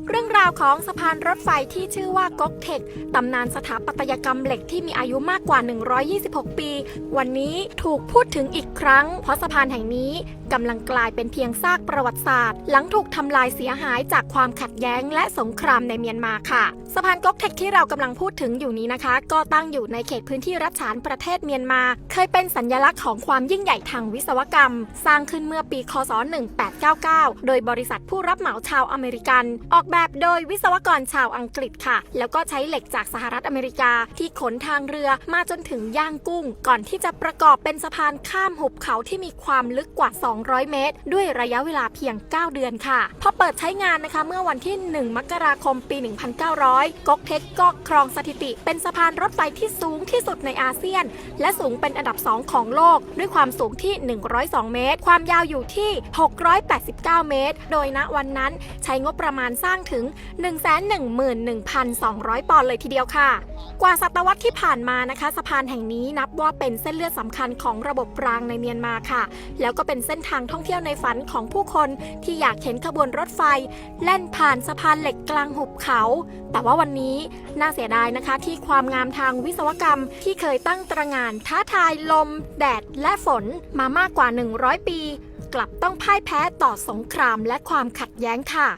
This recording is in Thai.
เรื่องราวของสะพานรถไฟที่ชื่อว่าก๊กเท็กตำนานสถาปัตยกรรมเหล็กที่มีอายุมากกว่า 126 ปี วันนี้ถูกพูดถึงอีกครั้งเพราะสะพานแห่งนี้กำลังกลายเป็นเพียงซากประวัติศาสตร์หลังถูกทำลายเสียหายจากความขัดแย้งและสงครามในเมียนมาค่ะสะพานก๊กเท็กที่เรากำลังพูดถึงอยู่นี้นะคะก็ตั้งอยู่ในเขตพื้นที่รัฐฉานประเทศเมียนมาเคยเป็นสัญลักษณ์ของความยิ่งใหญ่ทางวิศวกรรมสร้างขึ้นเมื่อปีคศ1899โดยบริษัทผู้รับเหมาชาวอเมริกันออกแบบโดยวิศวกรชาวอังกฤษค่ะแล้วก็ใช้เหล็กจากสหรัฐอเมริกาที่ขนทางเรือมาจนถึงย่างกุ้งก่อนที่จะประกอบเป็นสะพานข้ามหุบเขาที่มีความลึกกว่า200เมตรด้วยระยะเวลาเพียง9เดือนค่ะพอเปิดใช้งานนะคะเมื่อวันที่1มกราคมปี1900ก๊กเท็กก็ครองสถิติเป็นสะพานรถไฟที่สูงที่สุดในอาเซียนและสูงเป็นอันดับ2ของโลกด้วยความสูงที่102เมตรความยาวอยู่ที่689เมตรโดยณวันนั้นใช้งบประมาณสร้างถึง 111,200 ปอนด์เลยทีเดียวค่ะกว่าศตวรรษที่ผ่านมานะคะสะพานแห่งนี้นับว่าเป็นเส้นเลือดสำคัญของระบบรางในเมียนมาค่ะแล้วก็เป็นเส้นทางท่องเที่ยวในฝันของผู้คนที่อยากเห็นขบวนรถไฟแล่นผ่านสะพานเหล็กกลางหุบเขาแต่ว่าวันนี้น่าเสียดายนะคะที่ความงามทางวิศวกรรมที่เคยตั้งตระหง่านท้าทายลมแดดและฝนมามากกว่า100ปีกลับต้องพ่ายแพ้ต่อสงครามและความขัดแย้งค่ะ